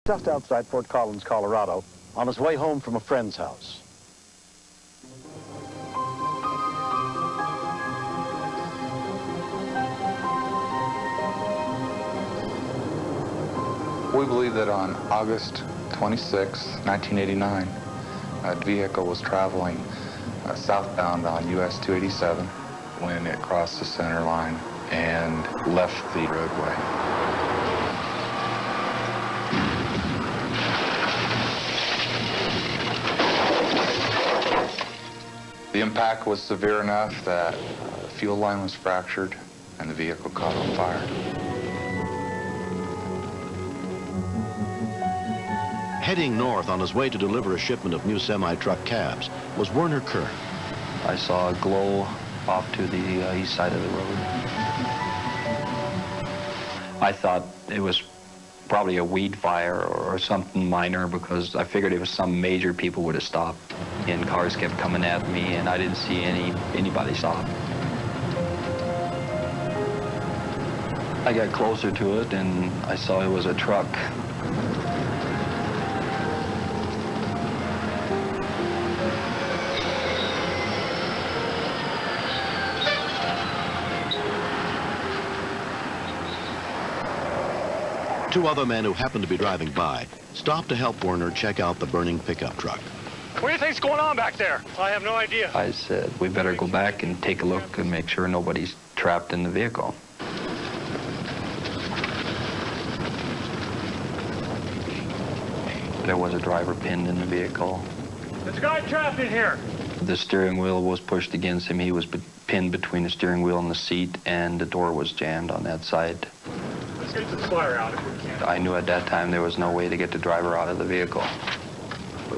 Just outside Fort Collins, Colorado, on his way home from a friend's house. We believe that on August 26, 1989, a vehicle was traveling southbound on US 287 when it crossed the center line and left the roadway. The impact was severe enough that the fuel line was fractured and the vehicle caught on fire. Heading north on his way to deliver a shipment of new semi-truck cabs was Werner Kern. I saw a glow off to the east side of the road. I thought it was probably a weed fire or something minor, because I figured it was some major people would have stopped. And cars kept coming at me, and I didn't see anybody stop. I got closer to it, and I saw it was a truck. Two other men who happened to be driving by stopped to help Werner check out the burning pickup truck. What do you think's going on back there? I have no idea. I said, we better go back and take a look and make sure nobody's trapped in the vehicle. There was a driver pinned in the vehicle. There's a guy trapped in here. The steering wheel was pushed against him. He was pinned between the steering wheel and the seat, and the door was jammed on that side. Let's get the fire out if we can. I knew at that time there was no way to get the driver out of the vehicle.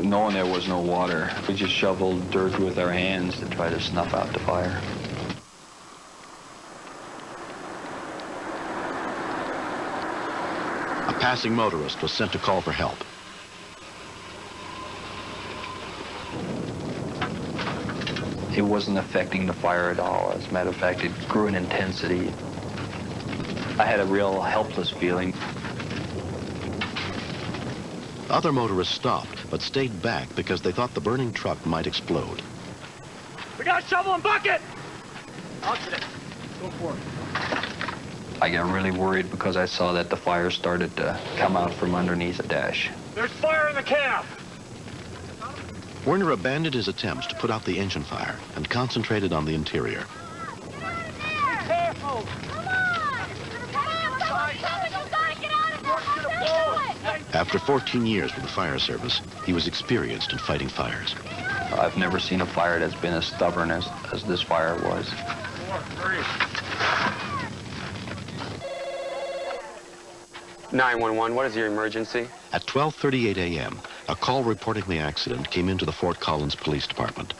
Knowing there was no water, we just shoveled dirt with our hands to try to snuff out the fire. A passing motorist was sent to call for help. It wasn't affecting the fire at all. As a matter of fact, it grew in intensity. I had a real helpless feeling. Other motorists stopped, but stayed back because they thought the burning truck might explode. We got a shovel and bucket! I'll get it. Go for it. I got really worried because I saw that the fire started to come out from underneath the dash. There's fire in the cab! Werner abandoned his attempts to put out the engine fire and concentrated on the interior. Be careful! Come on! Someone's coming! You gotta get out of there! After 14 years with the fire service, he was experienced in fighting fires. I've never seen a fire that's been as stubborn as this fire was. 4, 3. 911, what is your emergency? At 12:38 a.m., a call reporting the accident came into the Fort Collins Police Department.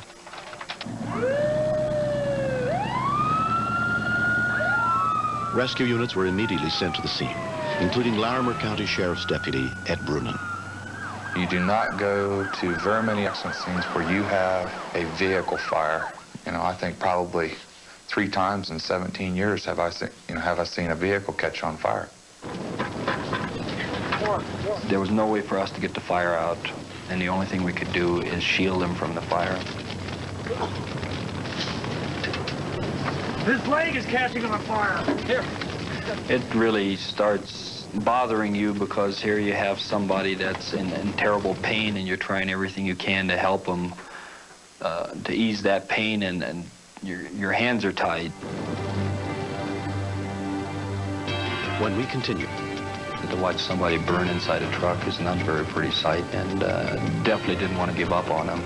Rescue units were immediately sent to the scene, including Larimer County Sheriff's Deputy Ed Brunin. You do not go to very many accident scenes where you have a vehicle fire. You know, I think probably 3 times in 17 years have I seen a vehicle catch on fire. There was no way for us to get the fire out, and the only thing we could do is shield him from the fire. His leg is catching on fire. Here. It really starts bothering you because here you have somebody that's in terrible pain, and you're trying everything you can to help them to ease that pain, and your hands are tied. When we continue, to watch somebody burn inside a truck is not a very pretty sight, and definitely didn't want to give up on him.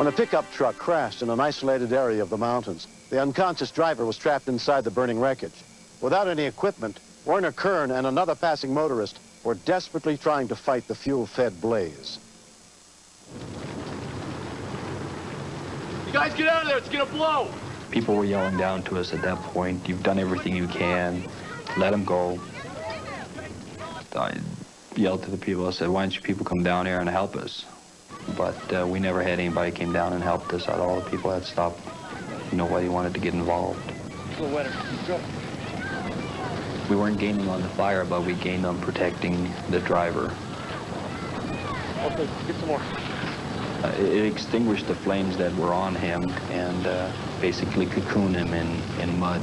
when a pickup truck crashed in an isolated area of the mountains, the unconscious driver was trapped inside the burning wreckage. Without any equipment, Werner Kern and another passing motorist were desperately trying to fight the fuel-fed blaze. You guys get out of there, it's gonna blow! People were yelling down to us at that point, "You've done everything you can, let him go." I yelled to the people, I said, "Why don't you people come down here and help us?" But we never had anybody came down and helped us at all. The people had stopped. Nobody wanted to get involved. a little wetter. Go. We weren't gaining on the fire, but we gained on protecting the driver. Okay, get some more. It extinguished the flames that were on him and basically cocooned him in mud.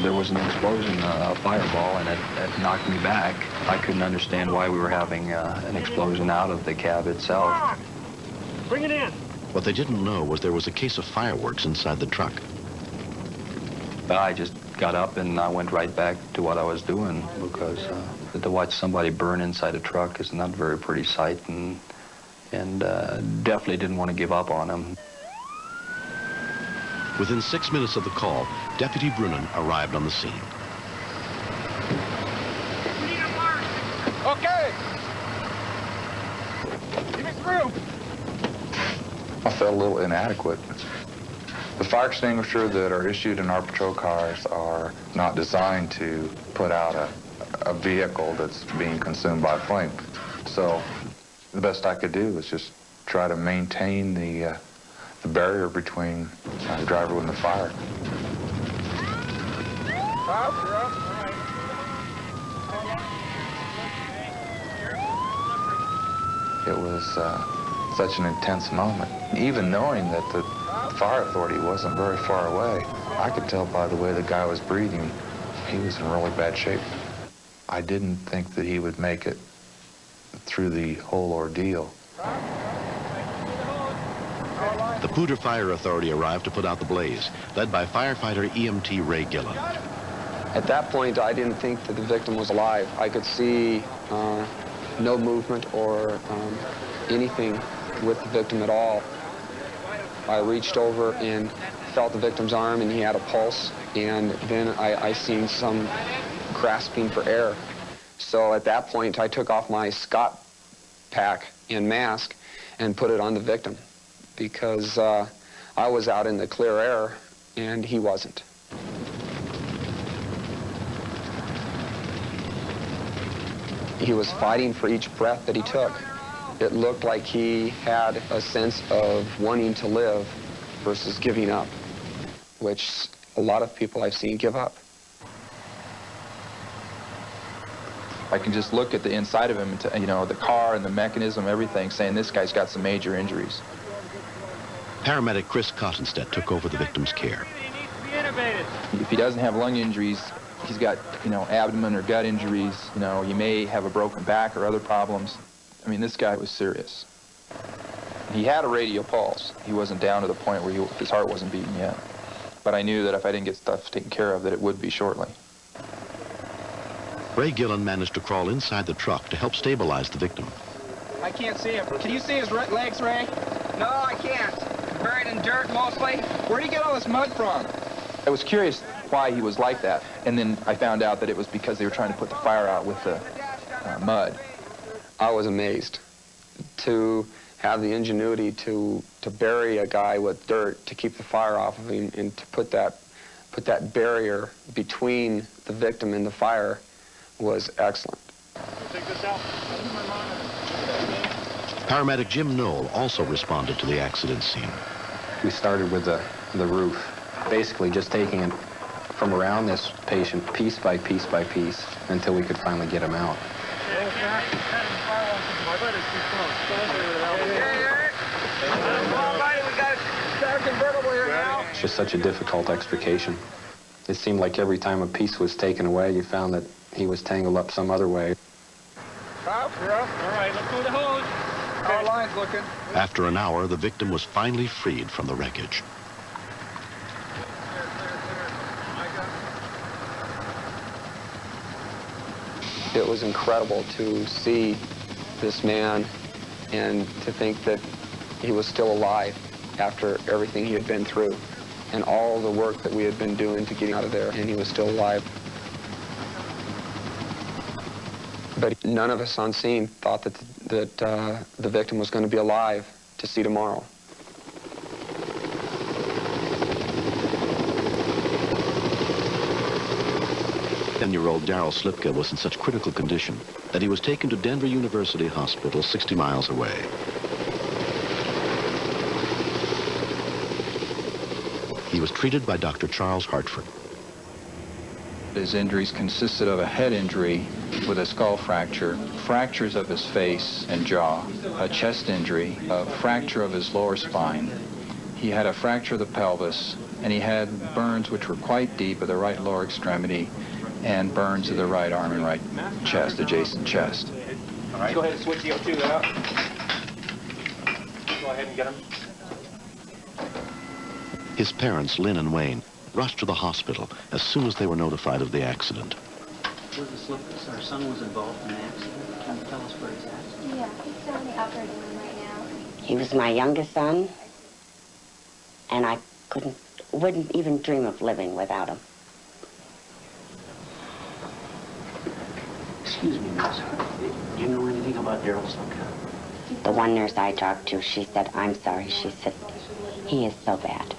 There was an explosion, a fireball, and it knocked me back. I couldn't understand why we were having an explosion out of the cab itself. Bring it in. What they didn't know was there was a case of fireworks inside the truck. I just got up and I went right back to what I was doing because to watch somebody burn inside a truck is not a very pretty sight, and definitely didn't want to give up on him. Within 6 minutes of the call, Deputy Brunnen arrived on the scene. Okay. Give me through. I felt a little inadequate. The fire extinguishers that are issued in our patrol cars are not designed to put out a vehicle that's being consumed by flame. So the best I could do was just try to maintain the barrier between the driver and the fire. It was such an intense moment. Even knowing that the fire authority wasn't very far away, I could tell by the way the guy was breathing, he was in really bad shape. I didn't think that he would make it through the whole ordeal. The Poudre Fire Authority arrived to put out the blaze, led by firefighter EMT Ray Gillen. At that point, I didn't think that the victim was alive. I could see no movement or anything with the victim at all. I reached over and felt the victim's arm, and he had a pulse, and then I seen some grasping for air. So at that point, I took off my Scott pack and mask and put it on the victim, because I was out in the clear air and he wasn't. He was fighting for each breath that he took. It looked like he had a sense of wanting to live versus giving up, which a lot of people I've seen give up. I can just look at the inside of him, and you know, the car and the mechanism, everything, saying this guy's got some major injuries. Paramedic Chris Cottonstedt took over the victim's care. If he doesn't have lung injuries, he's got, you know, abdomen or gut injuries. You know, he may have a broken back or other problems. I mean, this guy was serious. He had a radial pulse. He wasn't down to the point where his heart wasn't beating yet. But I knew that if I didn't get stuff taken care of, that it would be shortly. Ray Gillen managed to crawl inside the truck to help stabilize the victim. I can't see him. Can you see his legs, Ray? No, I can't. Buried in dirt mostly. Where'd he get all this mud from? I was curious why he was like that, and then I found out that it was because they were trying to put the fire out with the mud. I was amazed to have the ingenuity to bury a guy with dirt to keep the fire off of him, and to put that barrier between the victim and the fire was excellent. Take this out. Paramedic Jim Knoll also responded to the accident scene. We started with the roof, basically just taking it from around this patient piece by piece by piece until we could finally get him out. It's just such a difficult extrication. It seemed like every time a piece was taken away, you found that he was tangled up some other way. Up, you're up. All right, let's go to the hose. Our line's looking. After an hour, the victim was finally freed from the wreckage. It was incredible to see this man and to think that he was still alive after everything he had been through and all the work that we had been doing to get him out of there, and he was still alive. But none of us on scene thought that the victim was going to be alive to see tomorrow. 10-year-old Darrell Slipka was in such critical condition that he was taken to Denver University Hospital 60 miles away. He was treated by Dr. Charles Hartford. His injuries consisted of a head injury with a skull fracture, fractures of his face and jaw, a chest injury, a fracture of his lower spine. He had a fracture of the pelvis, and he had burns which were quite deep of the right lower extremity and burns of the right arm and right chest, adjacent chest. All right, go ahead and switch the O2 out. Go ahead and get him. His parents, Lynn and Wayne, rushed to the hospital as soon as they were notified of the accident. Our son was involved in the accident. Can you tell us where he's at? Yeah, he's still in the operating room right now. He was my youngest son, and I wouldn't even dream of living without him. Excuse me, miss. Do you know anything about Darryl Slipka? The one nurse I talked to, she said, I'm sorry. She said, he is so bad.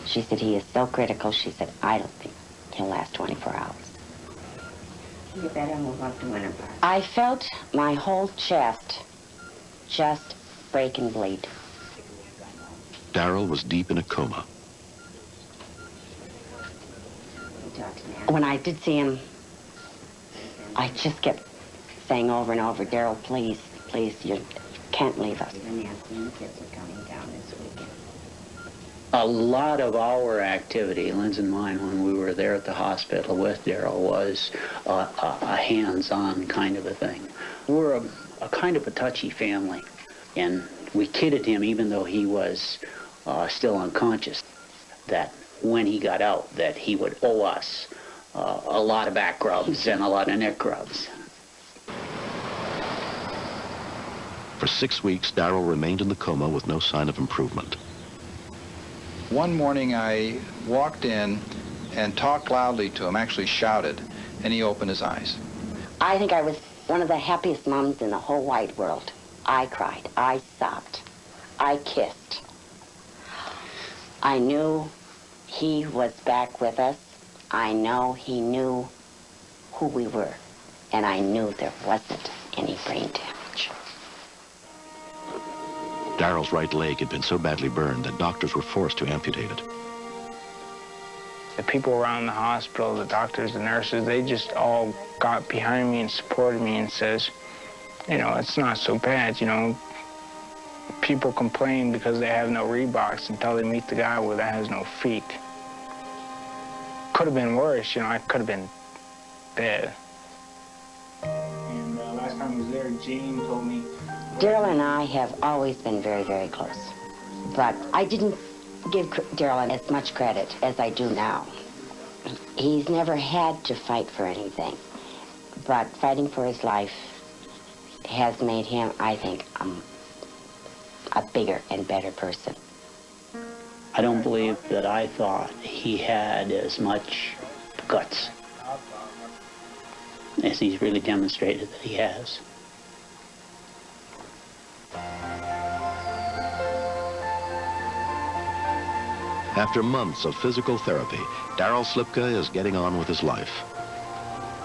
She said, he is so critical. She said, I don't think he'll last 24 hours. You better move up to Winter Park. I felt my whole chest just break and bleed. Darryl was deep in a coma. When I did see him, I just kept saying over and over, Darryl, please, please, you can't leave us. Nancy and the kids are coming down this weekend. A lot of our activity, Lynn's and mine, when we were there at the hospital with Darryl, was a hands-on kind of a thing. We're a kind of a touchy family, and we kidded him, even though he was still unconscious, that when he got out, that he would owe us a lot of back rubs and a lot of neck rubs. For 6 weeks, Darryl remained in the coma with no sign of improvement. One morning I walked in and talked loudly to him, actually shouted, and he opened his eyes. I think I was one of the happiest moms in the whole wide world. I cried, I sobbed, I kissed. I knew he was back with us. I know he knew who we were, and I knew there wasn't any brain damage. Darryl's right leg had been so badly burned that doctors were forced to amputate it. The people around the hospital, the doctors, the nurses, they just all got behind me and supported me and says, you know, it's not so bad, you know. People complain because they have no Reeboks until they meet the guy that has no feet. Could have been worse, you know, I could have been dead. And last time I was there, Jean told me... Darryl and I have always been very, very close. But I didn't give Darryl as much credit as I do now. He's never had to fight for anything. But fighting for his life has made him, I think, a bigger and better person. I don't believe that I thought he had as much guts as he's really demonstrated that he has. After months of physical therapy, Darryl Slipka is getting on with his life.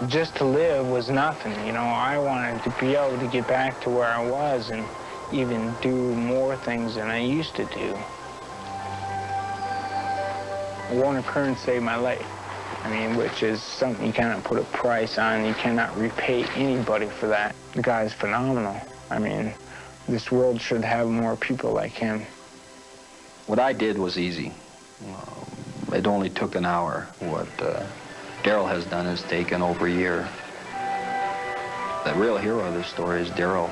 Just to live was nothing, you know. I wanted to be able to get back to where I was and even do more things than I used to do. One occurrence saved my life. I mean, which is something you cannot put a price on. You cannot repay anybody for that. The guy's phenomenal. I mean, this world should have more people like him. What I did was easy. It only took an hour. What Darryl has done has taken over a year. The real hero of this story is Darryl.